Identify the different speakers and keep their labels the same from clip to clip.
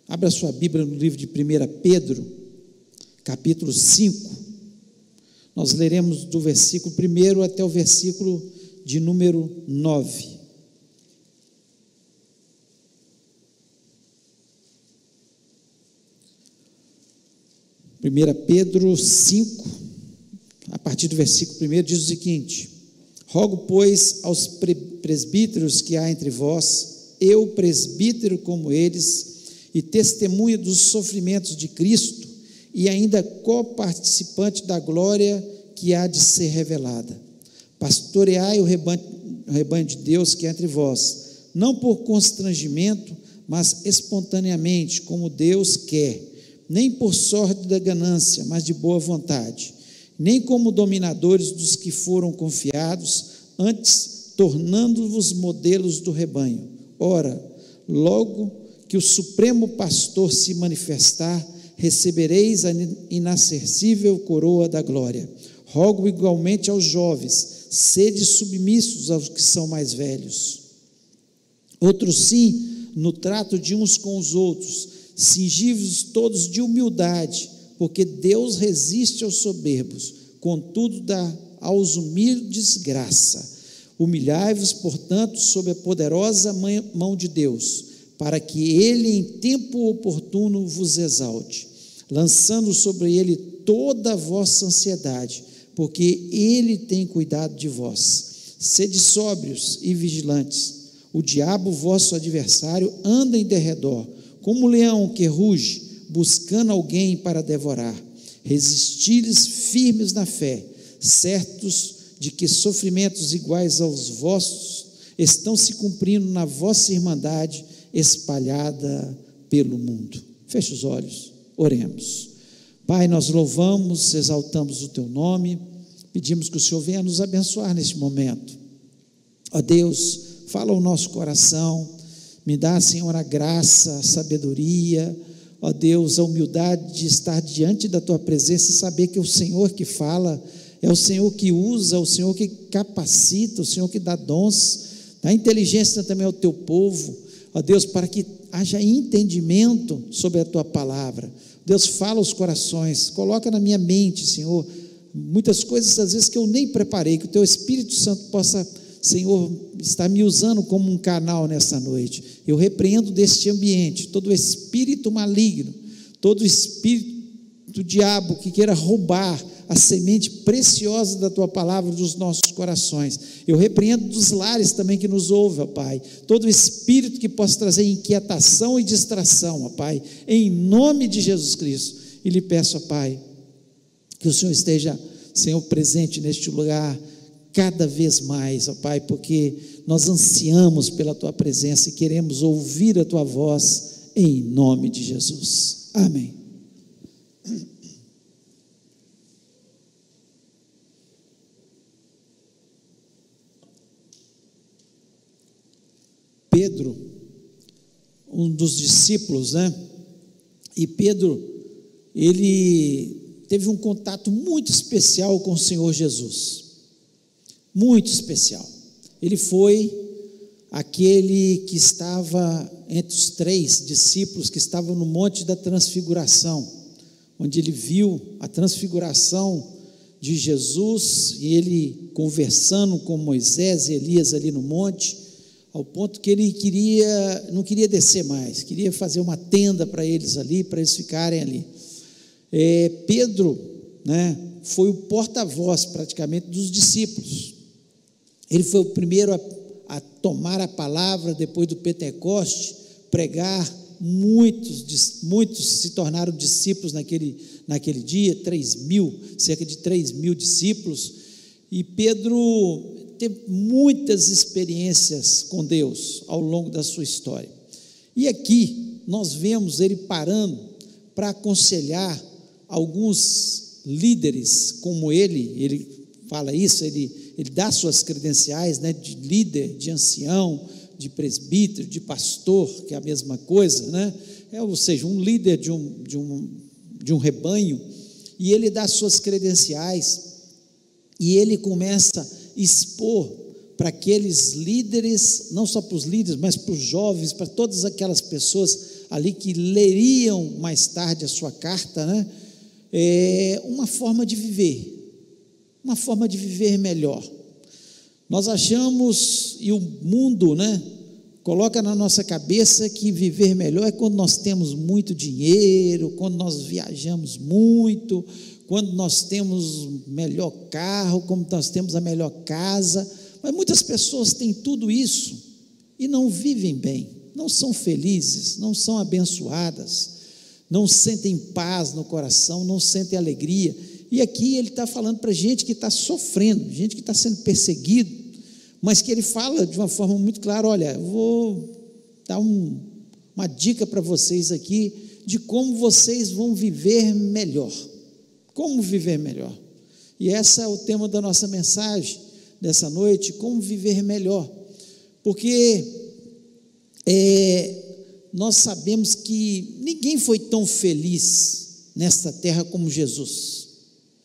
Speaker 1: Abra sua Bíblia no livro de 1 Pedro, capítulo 5. Nós leremos do versículo 1 até o versículo de número 9. 1 Pedro 5, a partir do versículo 1, diz o seguinte: rogo, pois, aos presbíteros que há entre vós, eu, presbítero como eles, e testemunha dos sofrimentos de Cristo, e ainda coparticipante da glória que há de ser revelada. Pastoreai o rebanho de Deus que há entre vós, não por constrangimento, mas espontaneamente, como Deus quer, nem por sorte da ganância, mas de boa vontade, nem como dominadores dos que foram confiados, antes tornando-vos modelos do rebanho. Ora, logo que o Supremo Pastor se manifestar, recebereis a inacessível coroa da glória. Rogo igualmente aos jovens, sede submissos aos que são mais velhos. Outros sim, no trato de uns com os outros, cingivos todos de humildade, porque Deus resiste aos soberbos, contudo dá aos humildes graça. Humilhai-vos, portanto, sob a poderosa mão de Deus, para que Ele em tempo oportuno vos exalte, lançando sobre Ele toda a vossa ansiedade, porque Ele tem cuidado de vós. Sede sóbrios e vigilantes. O diabo, vosso adversário, anda em derredor, como um leão que ruge, buscando alguém para devorar. Resisti-lhes firmes na fé, certos de que sofrimentos iguais aos vossos estão se cumprindo na vossa irmandade espalhada pelo mundo. Feche os olhos, oremos. Pai, nós louvamos, exaltamos o Teu nome, pedimos que o Senhor venha nos abençoar neste momento. Ó Deus, fala ao nosso coração, me dá, Senhor, a graça, a sabedoria, ó Deus, a humildade de estar diante da Tua presença e saber que é o Senhor que fala, é o Senhor que usa, é o Senhor que capacita, o Senhor que dá dons, dá inteligência também ao Teu povo, ó Deus, para que haja entendimento sobre a Tua palavra. Deus, fala aos corações, coloca na minha mente, Senhor, muitas coisas às vezes que eu nem preparei, que o Teu Espírito Santo possa, Senhor, estar me usando como um canal nessa noite. Eu repreendo deste ambiente todo espírito maligno, todo espírito do diabo que queira roubar a semente preciosa da Tua palavra dos nossos corações. Eu repreendo dos lares também que nos ouvem, ó Pai, todo espírito que possa trazer inquietação e distração, ó Pai, em nome de Jesus Cristo. E lhe peço, ó Pai, que o Senhor esteja, Senhor, presente neste lugar cada vez mais, ó Pai, porque nós ansiamos pela Tua presença e queremos ouvir a Tua voz, em nome de Jesus. Amém. Pedro, um dos discípulos, né? E Pedro, ele teve um contato muito especial com o Senhor Jesus, muito especial. Ele foi aquele que estava entre os 3 discípulos que estavam no Monte da Transfiguração, onde ele viu a transfiguração de Jesus, e ele conversando com Moisés e Elias ali no monte, ao ponto que ele não queria descer mais, queria fazer uma tenda para eles ali, para eles ficarem ali. Pedro, né, foi o porta-voz praticamente dos discípulos. Ele foi o primeiro a tomar a palavra depois do Pentecoste, pregar. Muitos se tornaram discípulos naquele dia, cerca de 3.000 discípulos, e Pedro teve muitas experiências com Deus ao longo da sua história. E aqui nós vemos ele parando para aconselhar alguns líderes como ele fala isso, ele dá suas credenciais, né, de líder, de ancião, de presbítero, de pastor, que é a mesma coisa, né? Ou seja, um líder de um rebanho, e ele dá suas credenciais, e ele começa a expor para aqueles líderes, não só para os líderes, mas para os jovens, para todas aquelas pessoas, ali que leriam mais tarde a sua carta, né? Uma forma de viver melhor. Nós achamos, e o mundo, né, coloca na nossa cabeça que viver melhor é quando nós temos muito dinheiro, quando nós viajamos muito, quando nós temos melhor carro, quando nós temos a melhor casa. Mas muitas pessoas têm tudo isso e não vivem bem, não são felizes, não são abençoadas, não sentem paz no coração, não sentem alegria. E aqui ele está falando para gente que está sofrendo, gente que está sendo perseguido, mas que ele fala de uma forma muito clara: olha, eu vou dar uma dica para vocês aqui de como vocês vão viver melhor. Como viver melhor? E esse é o tema da nossa mensagem dessa noite: como viver melhor. Porque nós sabemos que ninguém foi tão feliz nesta terra como Jesus.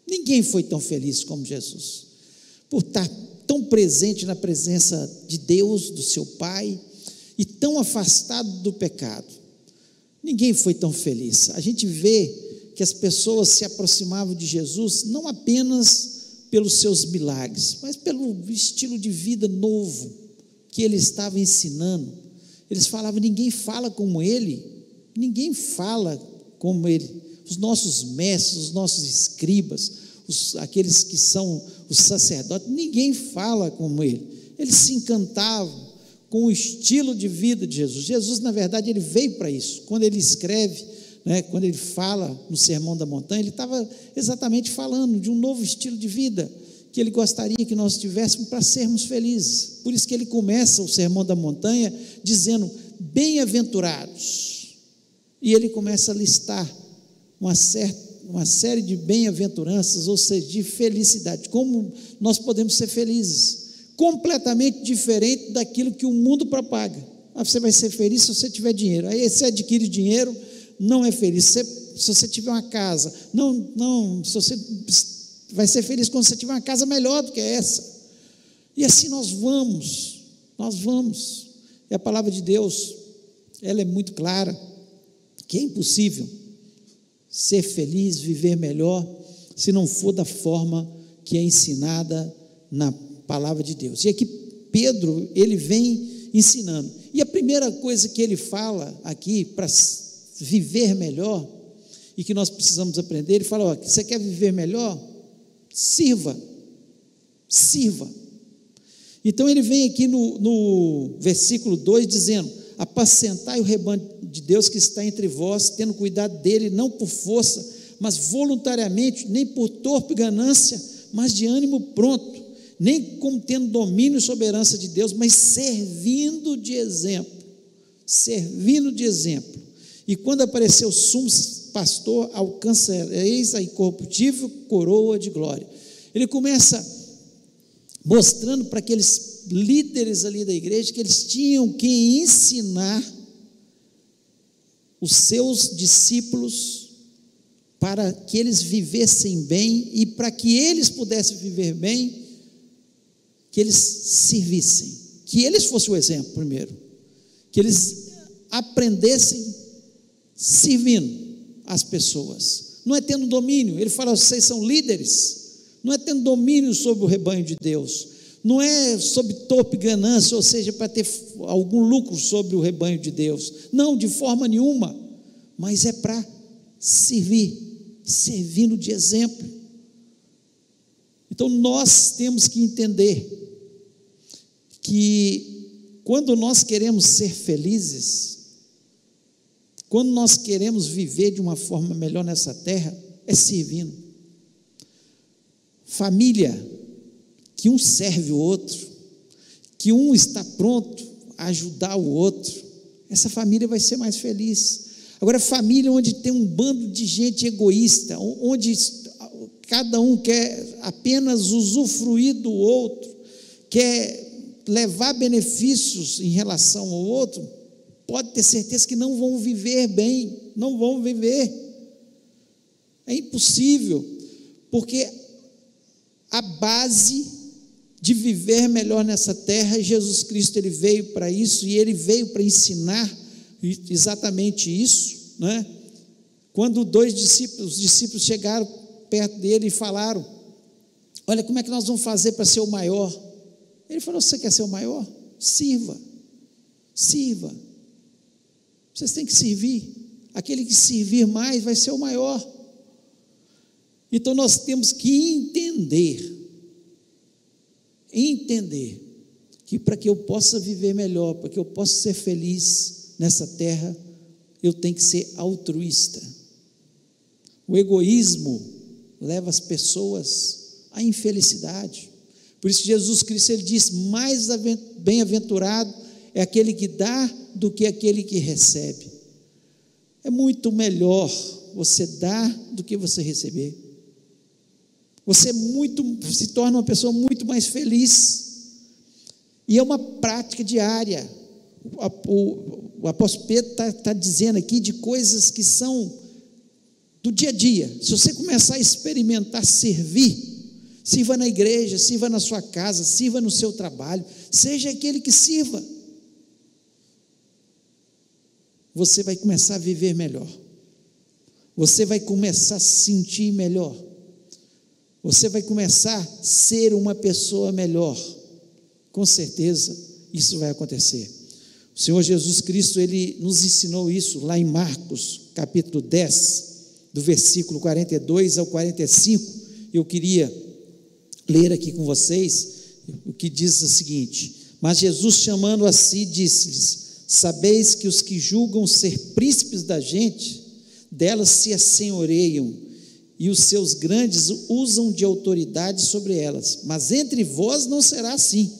Speaker 1: Ninguém foi tão feliz como Jesus, por estar tão presente na presença de Deus, do seu Pai, e tão afastado do pecado. Ninguém foi tão feliz. A gente vê que as pessoas se aproximavam de Jesus não apenas pelos seus milagres, mas pelo estilo de vida novo que ele estava ensinando. Eles falavam: ninguém fala como ele, ninguém fala como ele. Os nossos mestres, os nossos escribas, aqueles que são os sacerdotes, ninguém fala como ele. Eles se encantavam com o estilo de vida de Jesus. Jesus, na verdade, ele veio para isso. Quando ele escreve, né, quando ele fala no Sermão da Montanha, ele estava exatamente falando de um novo estilo de vida que ele gostaria que nós tivéssemos para sermos felizes. Por isso que ele começa o Sermão da Montanha dizendo: bem-aventurados. E ele começa a listar uma série de bem-aventuranças, ou seja, de felicidade, como nós podemos ser felizes, completamente diferente daquilo que o mundo propaga. Você vai ser feliz se você tiver dinheiro. Aí você adquire dinheiro, não é feliz. Se você tiver uma casa, se você vai ser feliz quando você tiver uma casa melhor do que essa. E assim nós vamos. E a palavra de Deus, ela é muito clara, que é impossível ser feliz, viver melhor, se não for da forma que é ensinada na palavra de Deus. E aqui Pedro, ele vem ensinando. E a primeira coisa que ele fala aqui para viver melhor, e que nós precisamos aprender, ele fala: você quer viver melhor? Sirva. Então ele vem aqui no versículo 2 dizendo: apacentai o rebanho de Deus que está entre vós, tendo cuidado dele, não por força, mas voluntariamente, nem por torpe ganância, mas de ânimo pronto, nem como tendo domínio sobre a herança de Deus, mas servindo de exemplo. E quando aparecer o sumo pastor, alcançareis a incorruptível coroa de glória. Ele começa mostrando para aqueles líderes ali da igreja que eles tinham que ensinar os seus discípulos para que eles vivessem bem, e para que eles pudessem viver bem, que eles servissem, que eles fossem o exemplo primeiro, que eles aprendessem servindo as pessoas, não é tendo domínio. Ele fala: vocês são líderes, não é tendo domínio sobre o rebanho de Deus, não é sob torpe ganância, ou seja, para ter algum lucro sobre o rebanho de Deus, não, de forma nenhuma, mas é para servindo de exemplo. Então nós temos que entender que quando nós queremos ser felizes, quando nós queremos viver de uma forma melhor nessa terra, é servindo. Família que um serve o outro, que um está pronto a ajudar o outro, essa família vai ser mais feliz. Agora, família onde tem um bando de gente egoísta, onde cada um quer apenas usufruir do outro, quer levar benefícios em relação ao outro, pode ter certeza que não vão viver bem, não vão viver. É impossível, porque a base de viver melhor nessa terra, Jesus Cristo, ele veio para isso, e ele veio para ensinar exatamente isso, né? Quando os discípulos chegaram perto dele e falaram: olha, como é que nós vamos fazer para ser o maior? Ele falou: você quer ser o maior? Sirva. Vocês têm que servir. Aquele que servir mais vai ser o maior. Então nós temos que entender que para que eu possa viver melhor, para que eu possa ser feliz nessa terra, eu tenho que ser altruísta. O egoísmo leva as pessoas à infelicidade. Por isso Jesus Cristo, ele diz: mais bem-aventurado é aquele que dá do que aquele que recebe. É muito melhor você dar do que você receber. Você se torna uma pessoa muito mais feliz. E é uma prática diária. O apóstolo Pedro está dizendo aqui de coisas que são do dia a dia. Se você começar a experimentar servir, sirva na igreja, sirva na sua casa, sirva no seu trabalho, seja aquele que sirva, você vai começar a viver melhor, você vai começar a se sentir melhor, você vai começar a ser uma pessoa melhor. Com certeza isso vai acontecer. O Senhor Jesus Cristo, ele nos ensinou isso lá em Marcos capítulo 10, do versículo 42 ao 45. Eu queria ler aqui com vocês o que diz o seguinte: mas Jesus, chamando a si, disse-lhes: sabeis que os que julgam ser príncipes da gente, delas se assenhoreiam, e os seus grandes usam de autoridade sobre elas, mas entre vós não será assim.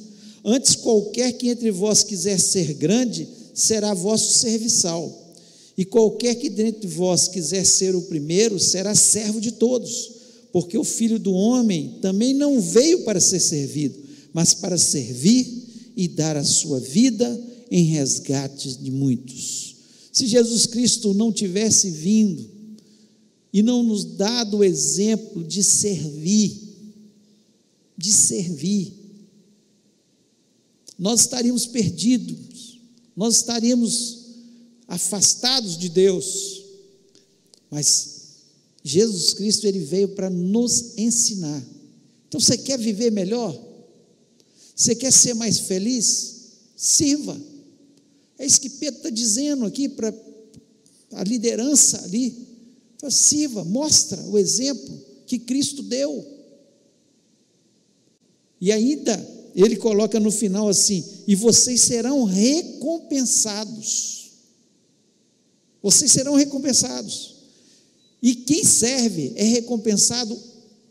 Speaker 1: Antes, qualquer que entre vós quiser ser grande, será vosso serviçal, e qualquer que dentre vós quiser ser o primeiro, será servo de todos, porque o Filho do Homem também não veio para ser servido, mas para servir e dar a sua vida em resgate de muitos. Se Jesus Cristo não tivesse vindo e não nos dado o exemplo de servir, nós estaríamos perdidos, nós estaríamos afastados de Deus. Mas Jesus Cristo, ele veio para nos ensinar. Então, você quer viver melhor? Você quer ser mais feliz? Sirva. É isso que Pedro está dizendo aqui para a liderança ali. Então, sirva, mostra o exemplo que Cristo deu. E ainda ele coloca no final assim: e vocês serão recompensados. Vocês serão recompensados. E quem serve é recompensado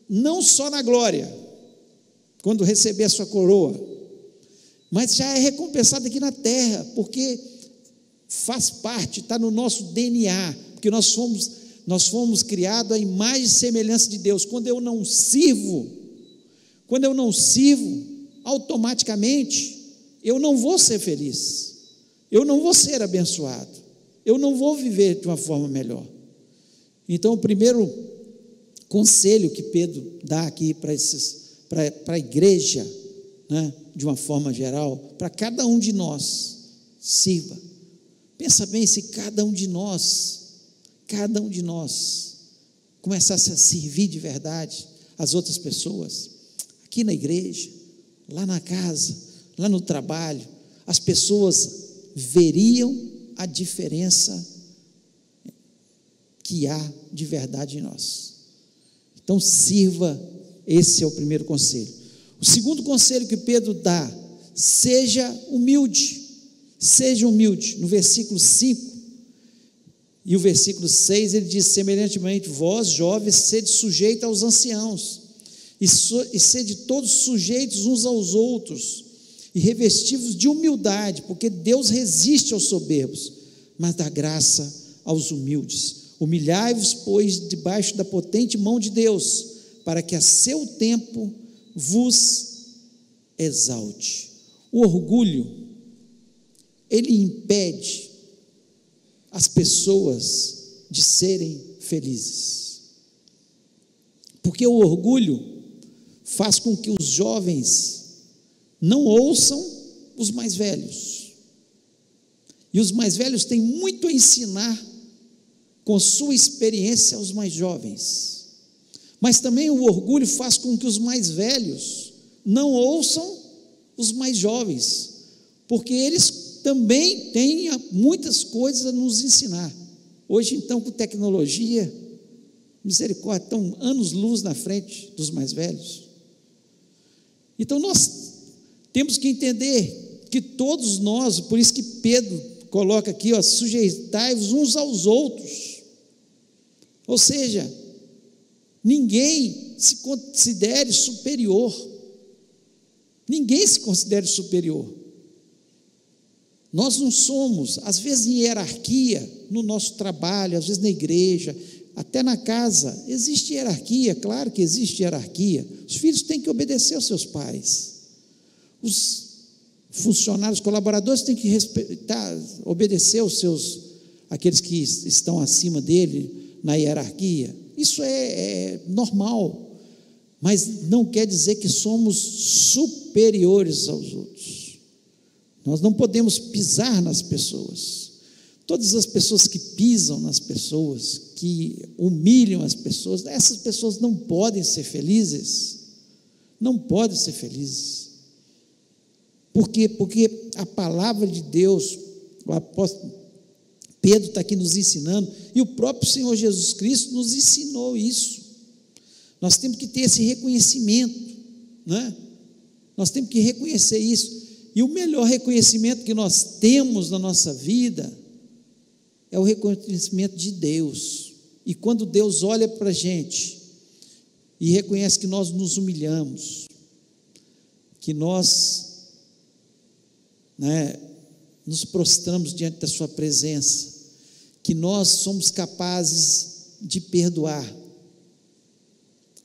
Speaker 1: não só na glória, quando receber a sua coroa, mas já é recompensado aqui na terra, porque faz parte, está no nosso DNA, porque nós fomos criados à imagem e semelhança de Deus. Quando eu não sirvo, automaticamente eu não vou ser feliz, eu não vou ser abençoado, eu não vou viver de uma forma melhor. Então, o primeiro conselho que Pedro dá aqui para a igreja, né, de uma forma geral, para cada um de nós: sirva. Pensa bem, se cada um de nós começasse a servir de verdade as outras pessoas, aqui na igreja, lá na casa, lá no trabalho, as pessoas veriam a diferença que há de verdade em nós. Então, sirva. Esse é o primeiro conselho. O segundo conselho que Pedro dá: seja humilde. Seja humilde. No versículo 5 e o versículo 6, ele diz: semelhantemente, vós, jovens, sede sujeitos aos anciãos, e sede todos sujeitos uns aos outros, e revestivos de humildade, porque Deus resiste aos soberbos, mas dá graça aos humildes. Humilhai-vos, pois, debaixo da potente mão de Deus, para que a seu tempo vos exalte. O orgulho, ele impede as pessoas de serem felizes, porque o orgulho faz com que os jovens não ouçam os mais velhos, E os mais velhos têm muito a ensinar com sua experiência aos mais jovens. Mas também o orgulho faz com que os mais velhos não ouçam os mais jovens, porque eles também têm muitas coisas a nos ensinar. Hoje, então, com tecnologia, misericórdia, estão anos-luz na frente dos mais velhos. Então, nós temos que entender que todos nós, por isso que Pedro coloca aqui, sujeitai-vos uns aos outros. Ou seja, ninguém se considere superior. Ninguém se considere superior. Nós não somos, às vezes em hierarquia, no nosso trabalho, às vezes na igreja, até na casa, existe hierarquia, claro que existe hierarquia. Os filhos têm que obedecer aos seus pais. Os funcionários, colaboradores têm que respeitar, obedecer aqueles que estão acima dele na hierarquia. Isso é normal. Mas não quer dizer que somos superiores aos outros. Nós não podemos pisar nas pessoas. Todas as pessoas que pisam nas pessoas, que humilham as pessoas, essas pessoas não podem ser felizes. Não podem ser felizes. Por quê? Porque a palavra de Deus, o apóstolo Pedro está aqui nos ensinando, e o próprio Senhor Jesus Cristo nos ensinou isso. Nós temos que ter esse reconhecimento, né? Nós temos que reconhecer isso, e o melhor reconhecimento que nós temos na nossa vida é o reconhecimento de Deus. E quando Deus olha para a gente e reconhece que nós nos humilhamos, que nós, nos prostramos diante da sua presença, que nós somos capazes de perdoar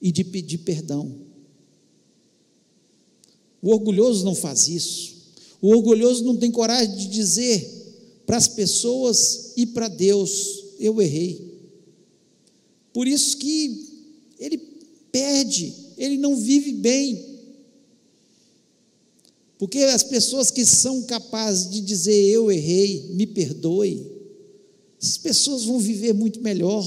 Speaker 1: e de pedir perdão. O orgulhoso não faz isso. O orgulhoso não tem coragem de dizer para as pessoas e para Deus: eu errei. Por isso que ele perde, ele não vive bem. Porque as pessoas que são capazes de dizer: eu errei, me perdoe, essas pessoas vão viver muito melhor,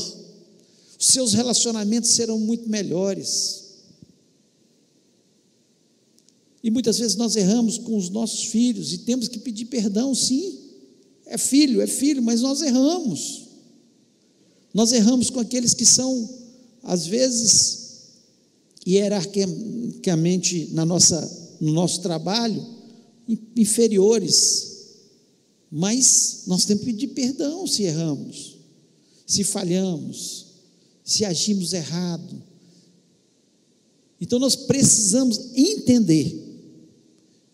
Speaker 1: os seus relacionamentos serão muito melhores. E muitas vezes nós erramos com os nossos filhos e temos que pedir perdão, sim. É filho, mas nós erramos. Nós erramos com aqueles que são, às vezes, hierarquicamente no nosso trabalho, inferiores. Mas nós temos que pedir perdão se erramos, se falhamos, se agimos errado. Então nós precisamos entender.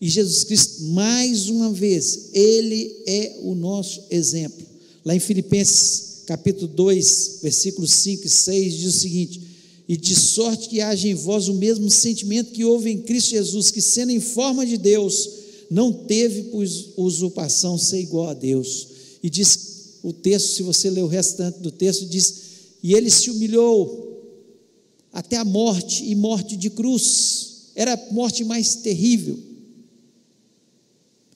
Speaker 1: E Jesus Cristo, mais uma vez, Ele é o nosso exemplo. Lá em Filipenses, capítulo 2, versículos 5 e 6, diz o seguinte: e de sorte que haja em vós o mesmo sentimento que houve em Cristo Jesus, que sendo em forma de Deus, não teve por usurpação ser igual a Deus. E diz o texto, se você ler o restante do texto, diz: e Ele se humilhou até a morte, e morte de cruz. Era a morte mais terrível,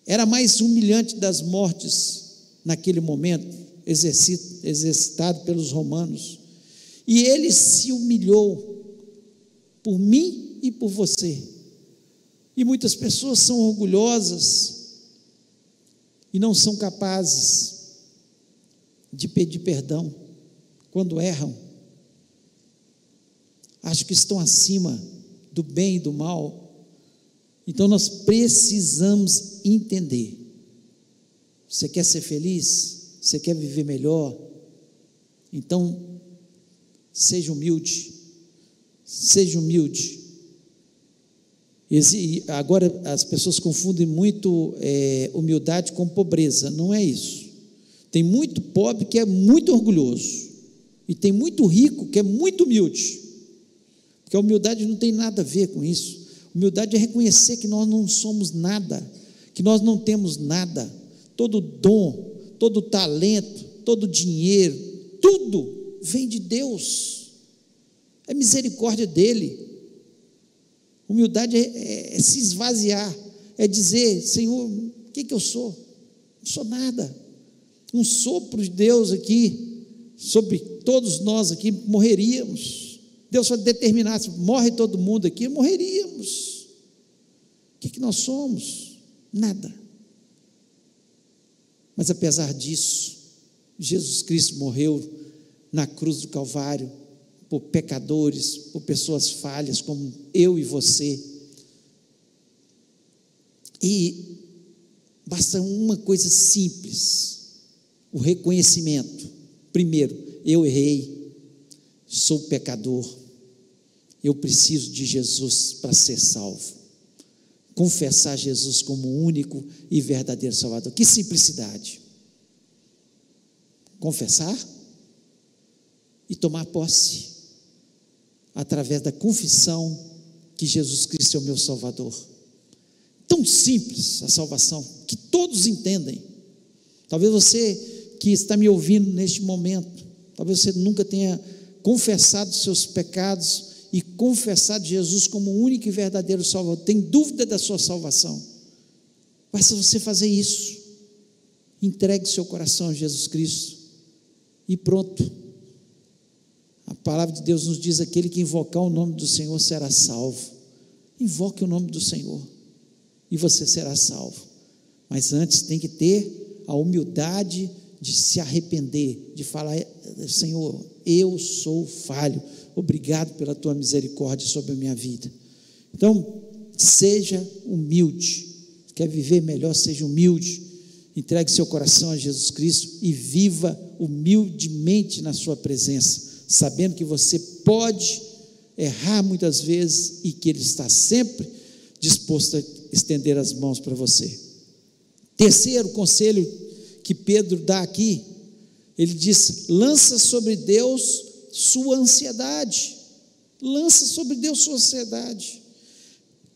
Speaker 1: era a mais humilhante das mortes naquele momento, exercitado pelos romanos. E Ele se humilhou por mim e por você. E muitas pessoas são orgulhosas e não são capazes de pedir perdão quando erram. Acho que estão acima do bem e do mal. Então nós precisamos entender. Você quer ser feliz? Você quer viver melhor? Então seja humilde. Seja humilde. Agora as pessoas confundem muito humildade com pobreza. Não é isso. Tem muito pobre que é muito orgulhoso, e tem muito rico que é muito humilde, porque a humildade não tem nada a ver com isso. Humildade é reconhecer que nós não somos nada, que nós não temos nada. Todo dom, todo talento, todo dinheiro, tudo vem de Deus, é misericórdia dEle. Humildade é se esvaziar, é dizer: Senhor, o que eu sou? Não sou nada, um sopro de Deus aqui, sobre todos nós aqui, morreríamos. Deus vai determinar, se morre todo mundo aqui, morreríamos. O que nós somos? Nada. Mas apesar disso, Jesus Cristo morreu na cruz do Calvário, por pecadores, por pessoas falhas, como eu e você, e basta uma coisa simples, o reconhecimento. Primeiro, eu errei, sou pecador, eu preciso de Jesus para ser salvo, confessar Jesus como o único e verdadeiro Salvador. Que simplicidade! Confessar e tomar posse, através da confissão que Jesus Cristo é o meu Salvador. Tão simples a salvação, que todos entendem. Talvez você que está me ouvindo neste momento, talvez você nunca tenha confessado seus pecados e confessado Jesus como o único e verdadeiro Salvador, tem dúvida da sua salvação. Basta você fazer isso, entregue seu coração a Jesus Cristo e pronto. A palavra de Deus nos diz: aquele que invocar o nome do Senhor será salvo. Invoque o nome do Senhor e você será salvo. Mas antes tem que ter a humildade de se arrepender, de falar: Senhor, eu sou falho, obrigado pela tua misericórdia sobre a minha vida. Então, seja humilde. Quer viver melhor? Seja humilde. Entregue seu coração a Jesus Cristo e viva humildemente na sua presença, sabendo que você pode errar muitas vezes e que Ele está sempre disposto a estender as mãos para você. Terceiro conselho que Pedro dá aqui, ele diz: lança sobre Deus sua ansiedade. Lança sobre Deus sua ansiedade.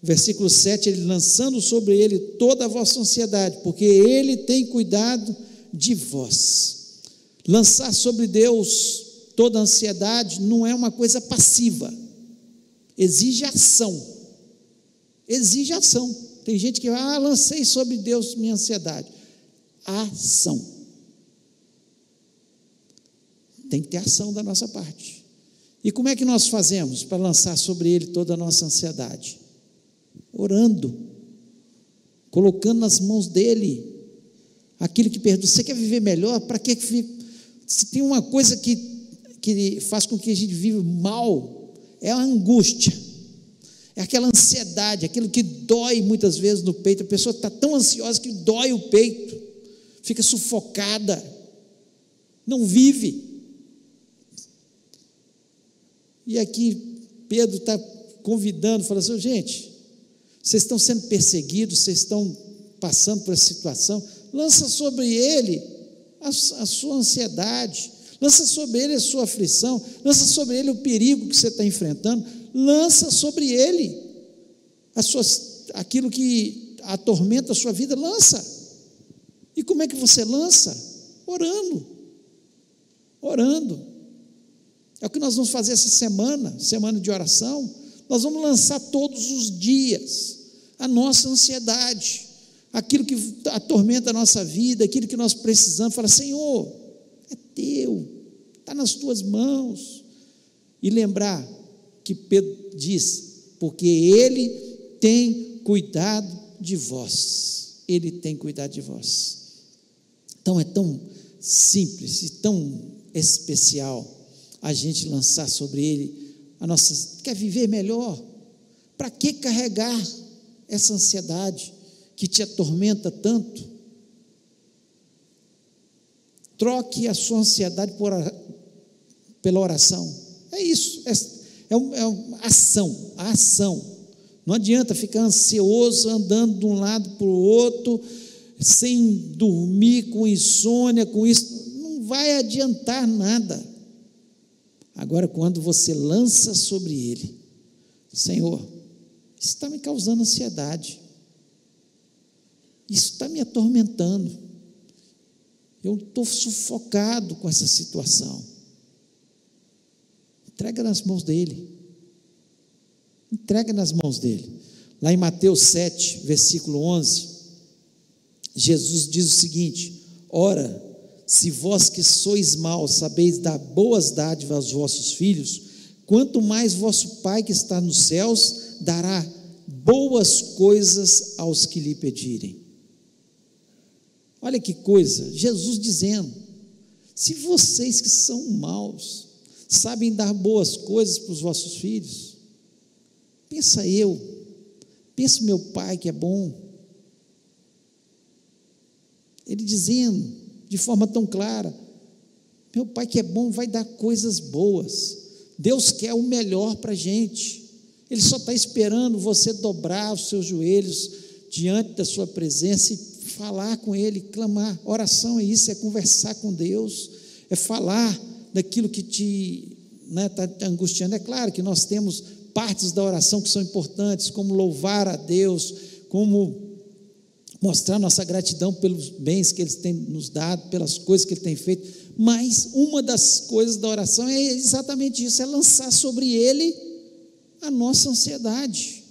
Speaker 1: Versículo 7, ele: lançando sobre Ele toda a vossa ansiedade, porque Ele tem cuidado de vós. Lançar sobre Deus toda a ansiedade não é uma coisa passiva, exige ação. Exige ação. Tem gente que lancei sobre Deus minha ansiedade. Ação. Tem que ter ação da nossa parte. E como é que nós fazemos para lançar sobre Ele toda a nossa ansiedade? Orando, colocando nas mãos dEle aquilo que perdoa. Você quer viver melhor? Para que se tem uma coisa que faz com que a gente viva mal, é a angústia, é aquela ansiedade, aquilo que dói muitas vezes no peito. A pessoa está tão ansiosa que dói o peito, fica sufocada, não vive. E aqui Pedro está convidando, fala assim: gente, vocês estão sendo perseguidos, vocês estão passando por essa situação, lança sobre Ele a sua ansiedade, lança sobre Ele a sua aflição, lança sobre Ele o perigo que você está enfrentando, lança sobre Ele aquilo que atormenta a sua vida, lança. E como é que você lança? Orando. É o que nós vamos fazer essa semana de oração. Nós vamos lançar todos os dias a nossa ansiedade, aquilo que atormenta a nossa vida, aquilo que nós precisamos. Fala: Senhor, é teu, está nas tuas mãos. E lembrar que Pedro diz: porque Ele tem cuidado de vós. Ele tem cuidado de vós. Então é tão simples e tão especial a gente lançar sobre Ele a nossa. Quer viver melhor? Para que carregar essa ansiedade que te atormenta tanto? Troque a sua ansiedade pela oração. É isso, é uma ação, a ação. Não adianta ficar ansioso, andando de um lado para o outro, sem dormir, com insônia, com isso, não vai adiantar nada. Agora, quando você lança sobre Ele: Senhor, isso está me causando ansiedade, isso está me atormentando, eu estou sufocado com essa situação. Entrega nas mãos dEle. Entrega nas mãos dEle. Lá em Mateus 7, versículo 11, Jesus diz o seguinte: ora, se vós que sois maus sabeis dar boas dádivas aos vossos filhos, quanto mais vosso Pai que está nos céus dará boas coisas aos que lhe pedirem. Olha que coisa, Jesus dizendo: se vocês que são maus sabem dar boas coisas para os vossos filhos, pensa meu Pai que é bom. Ele dizendo de forma tão clara: meu Pai que é bom vai dar coisas boas. Deus quer o melhor para a gente. Ele só está esperando você dobrar os seus joelhos diante da sua presença e falar com Ele, clamar. Oração é isso, é conversar com Deus, é falar daquilo que te está angustiando. É claro que nós temos partes da oração que são importantes, como louvar a Deus, como mostrar nossa gratidão pelos bens que Ele tem nos dado, pelas coisas que Ele tem feito, mas uma das coisas da oração é exatamente isso, é lançar sobre Ele a nossa ansiedade.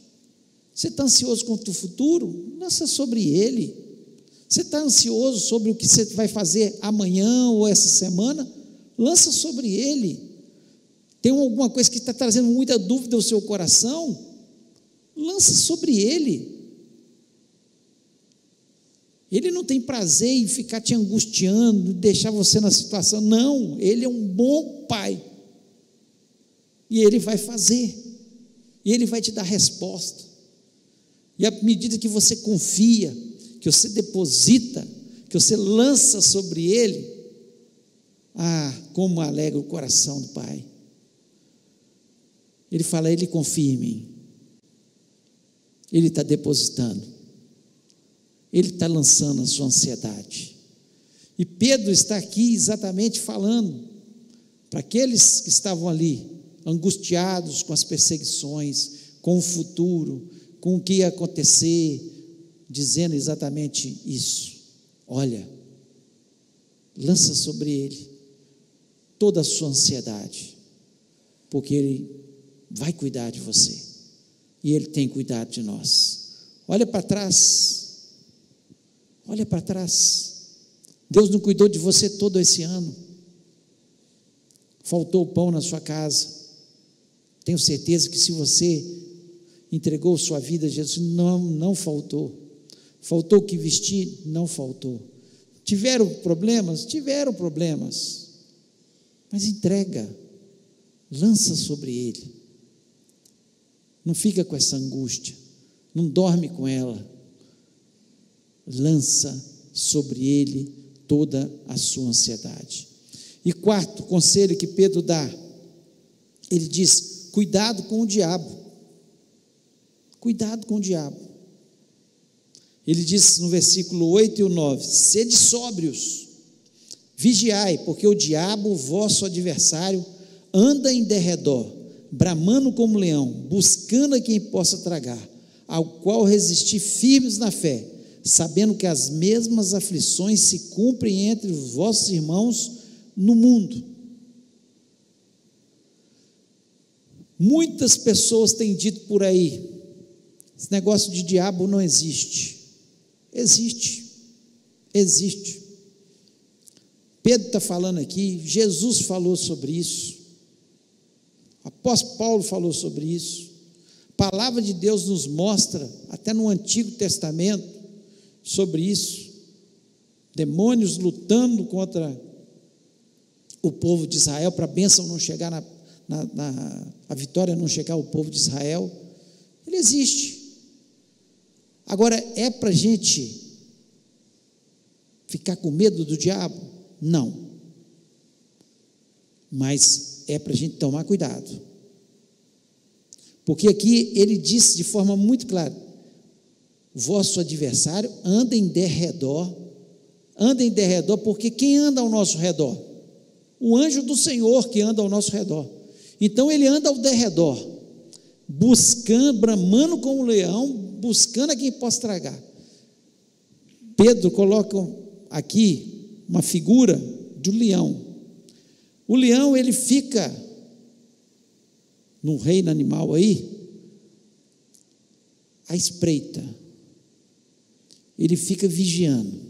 Speaker 1: Você está ansioso quanto o futuro? Lança sobre Ele. Você está ansioso sobre o que você vai fazer amanhã ou essa semana? Lança sobre Ele. Tem alguma coisa que está trazendo muita dúvida ao seu coração? Lança sobre Ele. Ele não tem prazer em ficar te angustiando, deixar você na situação. Não, Ele é um bom Pai. E Ele vai fazer. E Ele vai te dar resposta. E à medida que você confia, que você deposita, que você lança sobre Ele, como alegra o coração do Pai. Ele fala: Ele confia em mim. Ele está depositando. Ele está lançando a sua ansiedade. E Pedro está aqui exatamente falando para aqueles que estavam ali, angustiados com as perseguições, com o futuro, com o que ia acontecer, dizendo exatamente isso: olha, lança sobre Ele toda a sua ansiedade, porque Ele vai cuidar de você, e Ele tem cuidado de nós. Olha para trás. Olha para trás. Deus não cuidou de você todo esse ano. Faltou pão na sua casa. Tenho certeza que se você entregou sua vida a Jesus, não faltou. Faltou o que vestir? Não faltou. Tiveram problemas? Tiveram problemas. Mas entrega. Lança sobre Ele. Não fica com essa angústia. Não dorme com ela. Lança sobre Ele toda a sua ansiedade. E quarto conselho que Pedro dá, ele diz: cuidado com o diabo. Cuidado com o diabo. Ele diz no versículo 8 e o 9: sede sóbrios, vigiai, porque o diabo, vosso adversário, anda em derredor, bramando como leão, buscando a quem possa tragar, ao qual resistir firmes na fé, sabendo que as mesmas aflições se cumprem entre os vossos irmãos no mundo. Muitas pessoas têm dito por aí: esse negócio de diabo não existe. Existe. Pedro está falando aqui, Jesus falou sobre isso, o apóstolo Paulo falou sobre isso, a palavra de Deus nos mostra, até no Antigo Testamento, sobre isso, demônios lutando contra o povo de Israel, para a bênção não chegar a vitória não chegar ao povo de Israel. Ele existe. Agora, é para a gente ficar com medo do diabo? Não, mas é para a gente tomar cuidado, porque aqui ele disse de forma muito clara: vosso adversário anda em derredor, porque quem anda ao nosso redor? O anjo do Senhor que anda ao nosso redor. Então ele anda ao derredor, buscando, bramando como um leão, buscando a quem possa tragar. Pedro coloca aqui uma figura do leão. O leão, ele fica no reino animal aí, à espreita. Ele fica vigiando,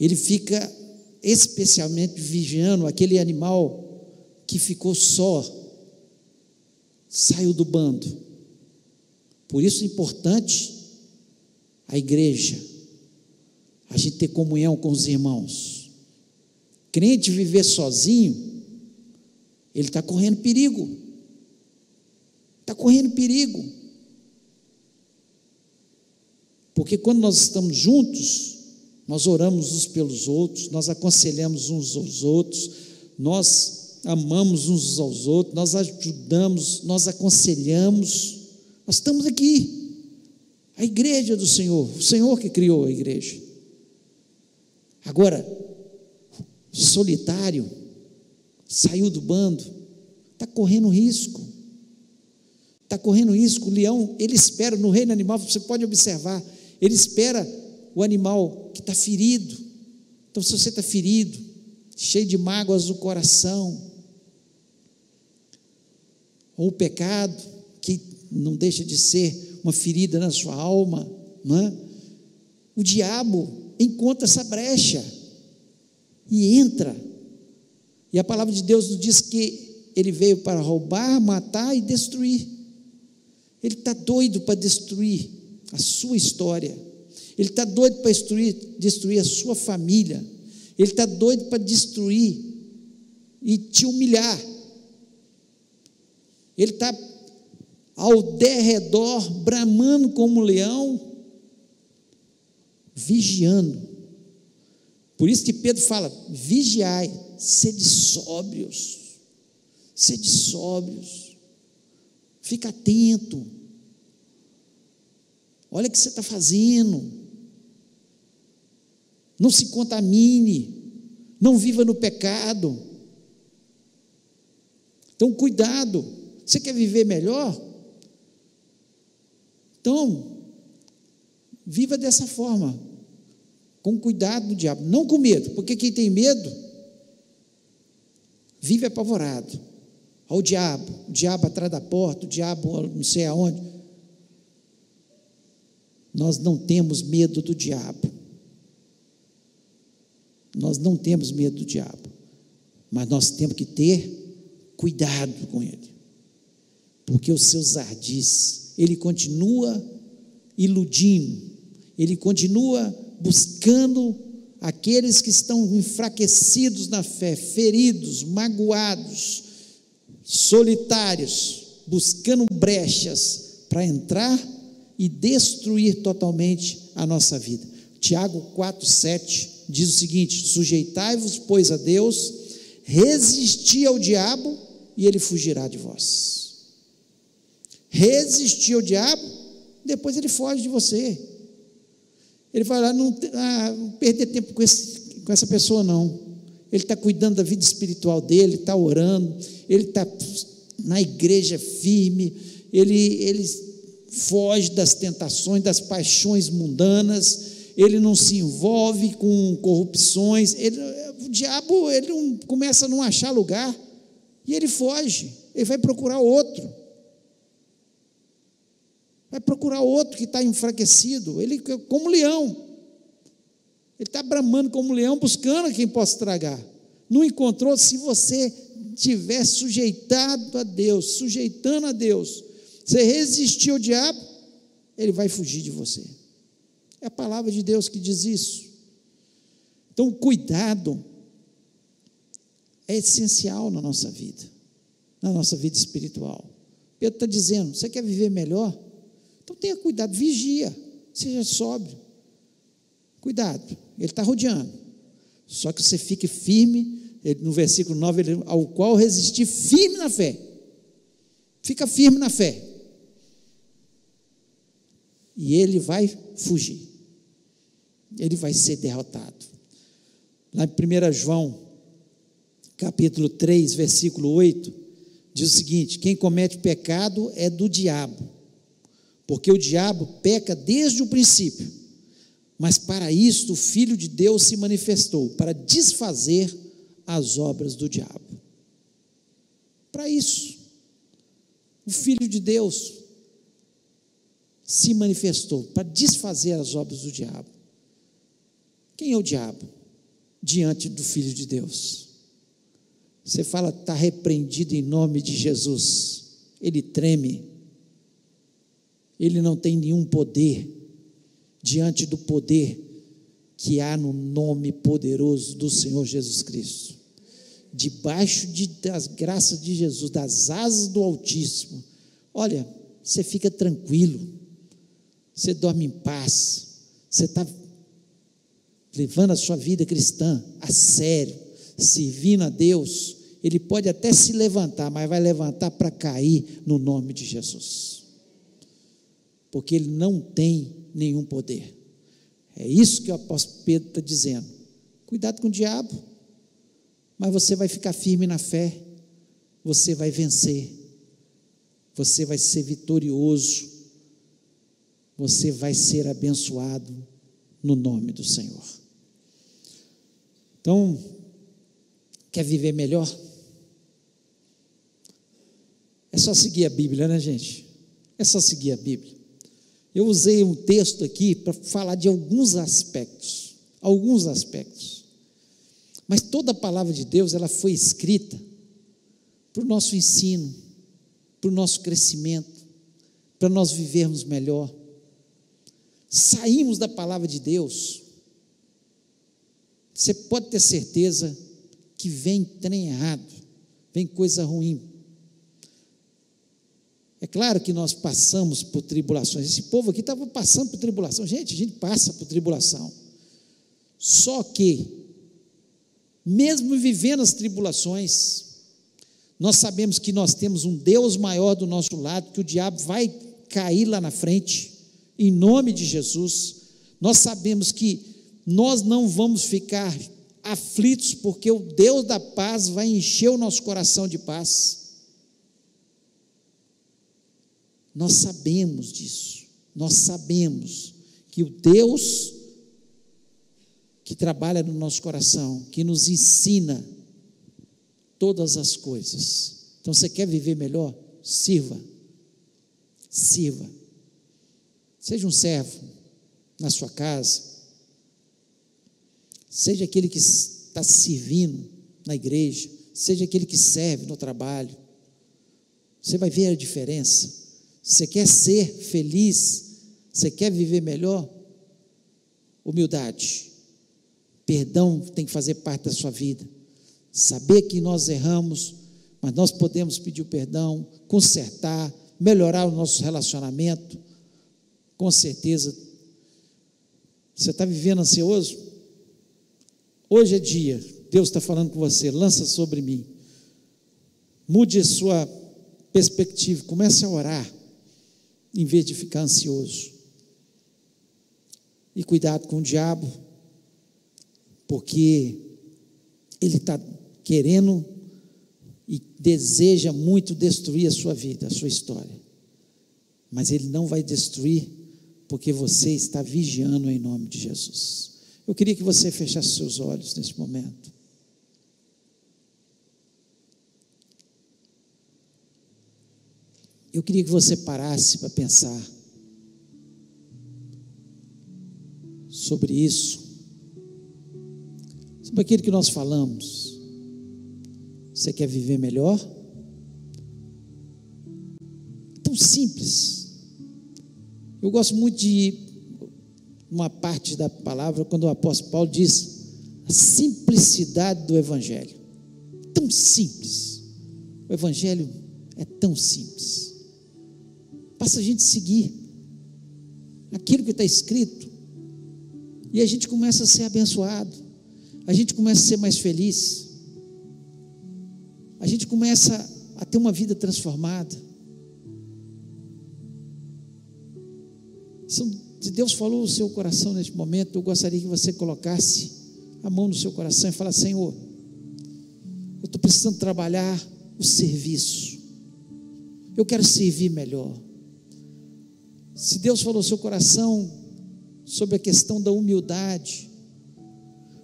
Speaker 1: ele fica especialmente vigiando aquele animal que ficou só, saiu do bando. Por isso é importante a igreja, a gente ter comunhão com os irmãos. Crente viver sozinho, ele está correndo perigo. Está correndo perigo. Porque quando nós estamos juntos, nós oramos uns pelos outros, nós aconselhamos uns aos outros, nós amamos uns aos outros, nós ajudamos, nós aconselhamos. Nós estamos aqui, a igreja do Senhor, o Senhor que criou a igreja. Agora, solitário, saiu do bando, está correndo risco. Está correndo risco. O leão, ele espera, no reino animal, você pode observar, ele espera o animal que está ferido. Então, se você está ferido, cheio de mágoas no coração, ou o pecado, que não deixa de ser uma ferida na sua alma, não é? O diabo encontra essa brecha e entra. E a palavra de Deus nos diz que ele veio para roubar, matar e destruir. Ele está doido para destruir a sua história. Ele está doido para destruir a sua família. Ele está doido para destruir e te humilhar. Ele está ao derredor, bramando como um leão, vigiando. Por isso que Pedro fala: vigiai, sede sóbrios, fica atento, olha o que você está fazendo, não se contamine, não viva no pecado. Então, cuidado. Você quer viver melhor? Então, viva dessa forma, com cuidado do diabo, não com medo, porque quem tem medo vive apavorado ao diabo, o diabo atrás da porta, o diabo não sei aonde. Nós não temos medo do diabo, nós não temos medo do diabo, mas nós temos que ter cuidado com ele, porque os seus ardis, ele continua iludindo, ele continua buscando aqueles que estão enfraquecidos na fé, feridos, magoados, solitários, buscando brechas para entrar e destruir totalmente a nossa vida. Tiago 4,7 diz o seguinte: sujeitai-vos, pois, a Deus, resisti ao diabo e ele fugirá de vós. Resistir ao diabo, depois ele foge de você. Ele vai lá, não perder tempo com essa pessoa não. Ele está cuidando da vida espiritual dele, está orando, ele está na igreja firme, ele foge das tentações, das paixões mundanas, ele não se envolve com corrupções, o diabo, ele não, começa a não achar lugar, e ele foge, ele vai procurar outro. Vai procurar outro que está enfraquecido. Ele, como leão, ele está bramando como leão, buscando quem possa tragar. Não encontrou. Se você estiver sujeitado a Deus, sujeitando a Deus, você resistir ao diabo, ele vai fugir de você. É a palavra de Deus que diz isso. Então, cuidado é essencial na nossa vida espiritual. Pedro está dizendo: você quer viver melhor? Então tenha cuidado, vigia, seja sóbrio, cuidado, ele está rodeando, só que você fique firme, no versículo 9, ao qual resistir firme na fé, fica firme na fé, e ele vai fugir, ele vai ser derrotado. Lá em 1 João, capítulo 3, versículo 8, diz o seguinte: quem comete pecado é do diabo, porque o diabo peca desde o princípio, mas para isto o Filho de Deus se manifestou, para desfazer as obras do diabo. Para isso, o Filho de Deus se manifestou, para desfazer as obras do diabo. Quem é o diabo? O diante do Filho de Deus. Você fala, está repreendido em nome de Jesus. Ele treme. Ele não tem nenhum poder diante do poder que há no nome poderoso do Senhor Jesus Cristo. Debaixo das graças de Jesus, das asas do Altíssimo, olha, você fica tranquilo, você dorme em paz, você está levando a sua vida cristã a sério, servindo a Deus. Ele pode até se levantar, mas vai levantar para cair no nome de Jesus, porque ele não tem nenhum poder. É isso que o apóstolo Pedro está dizendo. Cuidado com o diabo, mas você vai ficar firme na fé, você vai vencer, você vai ser vitorioso, você vai ser abençoado no nome do Senhor. Então, quer viver melhor? É só seguir a Bíblia, né, gente? É só seguir a Bíblia. Eu usei um texto aqui para falar de alguns aspectos, mas toda a palavra de Deus, ela foi escrita para o nosso ensino, para o nosso crescimento, para nós vivermos melhor. Saímos da palavra de Deus, você pode ter certeza que vem trem errado, vem coisa ruim. É claro que nós passamos por tribulações, esse povo aqui estava passando por tribulação, gente, a gente passa por tribulação, só que, mesmo vivendo as tribulações, nós sabemos que nós temos um Deus maior do nosso lado, que o diabo vai cair lá na frente, em nome de Jesus. Nós sabemos que nós não vamos ficar aflitos, porque o Deus da paz vai encher o nosso coração de paz. Nós sabemos disso, nós sabemos que o Deus que trabalha no nosso coração, que nos ensina todas as coisas. Então, você quer viver melhor? Sirva, seja um servo na sua casa, seja aquele que está servindo na igreja, seja aquele que serve no trabalho, você vai ver a diferença. Você quer ser feliz, você quer viver melhor? Humildade, perdão tem que fazer parte da sua vida, saber que nós erramos, mas nós podemos pedir o perdão, consertar, melhorar o nosso relacionamento. Com certeza. Você está vivendo ansioso? Hoje é dia, Deus está falando com você, lança sobre mim, mude a sua perspectiva, comece a orar, em vez de ficar ansioso. E cuidado com o diabo, porque ele está querendo e deseja muito destruir a sua vida, a sua história, mas ele não vai destruir, porque você está vigiando em nome de Jesus. Eu queria que você fechasse seus olhos nesse momento. Eu queria que você parasse para pensar sobre isso, sobre aquilo que nós falamos. Você quer viver melhor? Tão simples. Eu gosto muito de uma parte da palavra, quando o apóstolo Paulo diz a simplicidade do Evangelho. Tão simples. O Evangelho é tão simples. Basta a gente seguir aquilo que está escrito, e a gente começa a ser abençoado, a gente começa a ser mais feliz, a gente começa a ter uma vida transformada. Se Deus falou no seu coração neste momento, eu gostaria que você colocasse a mão no seu coração e falasse: Senhor, eu estou precisando trabalhar o serviço, eu quero servir melhor. Se Deus falou no seu coração sobre a questão da humildade,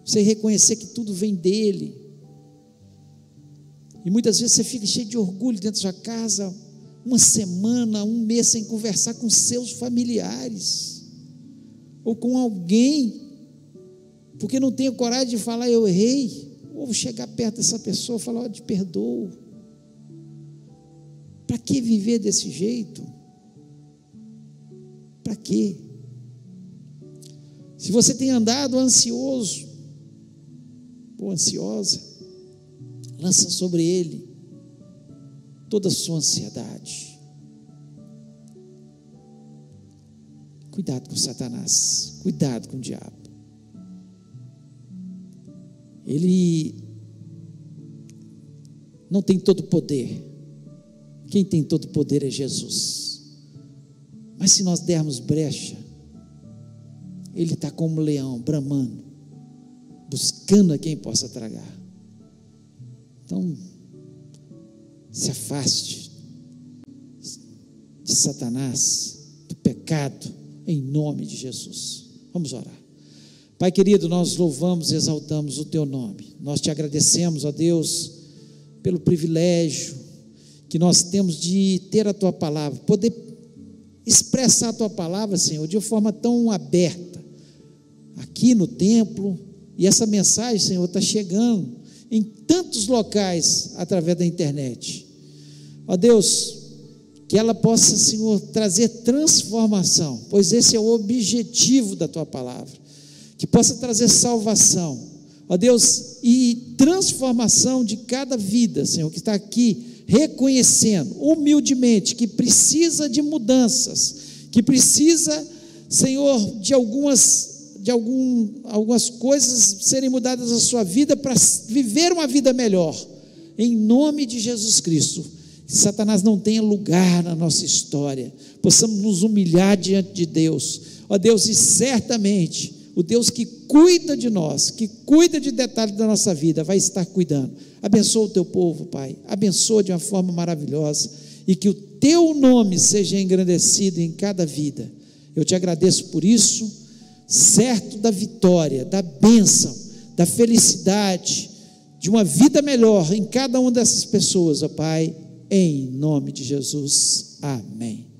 Speaker 1: você reconhecer que tudo vem dEle, e muitas vezes você fica cheio de orgulho dentro da sua casa, uma semana, um mês sem conversar com seus familiares, ou com alguém, porque não tenho coragem de falar, eu errei, ou chegar perto dessa pessoa e falar, ó, te perdoo. Para que viver desse jeito? Para quê? Se você tem andado ansioso ou ansiosa, lança sobre ele toda a sua ansiedade. Cuidado com Satanás, cuidado com o diabo. Ele não tem todo o poder. Quem tem todo o poder é Jesus. Mas se nós dermos brecha, ele está como um leão, bramando, buscando a quem possa tragar. Então, se afaste de Satanás, do pecado, em nome de Jesus. Vamos orar. Pai querido, nós louvamos e exaltamos o teu nome. Nós te agradecemos, ó Deus, pelo privilégio que nós temos de ter a tua palavra, poder expressar a tua palavra, Senhor, de uma forma tão aberta, aqui no templo, e essa mensagem, Senhor, está chegando em tantos locais através da internet. Ó Deus, que ela possa, Senhor, trazer transformação, pois esse é o objetivo da tua palavra, que possa trazer salvação, ó Deus, e transformação de cada vida, Senhor, que está aqui, reconhecendo humildemente que precisa de mudanças, que precisa, Senhor, de algumas coisas serem mudadas na sua vida para viver uma vida melhor, em nome de Jesus Cristo. Que Satanás não tenha lugar na nossa história, possamos nos humilhar diante de Deus, ó Deus, e certamente o Deus que cuida de nós, que cuida de detalhes da nossa vida, vai estar cuidando. Abençoa o teu povo, Pai, abençoa de uma forma maravilhosa, e que o teu nome seja engrandecido em cada vida. Eu te agradeço por isso, certo da vitória, da bênção, da felicidade, de uma vida melhor em cada uma dessas pessoas, ó Pai, em nome de Jesus, amém.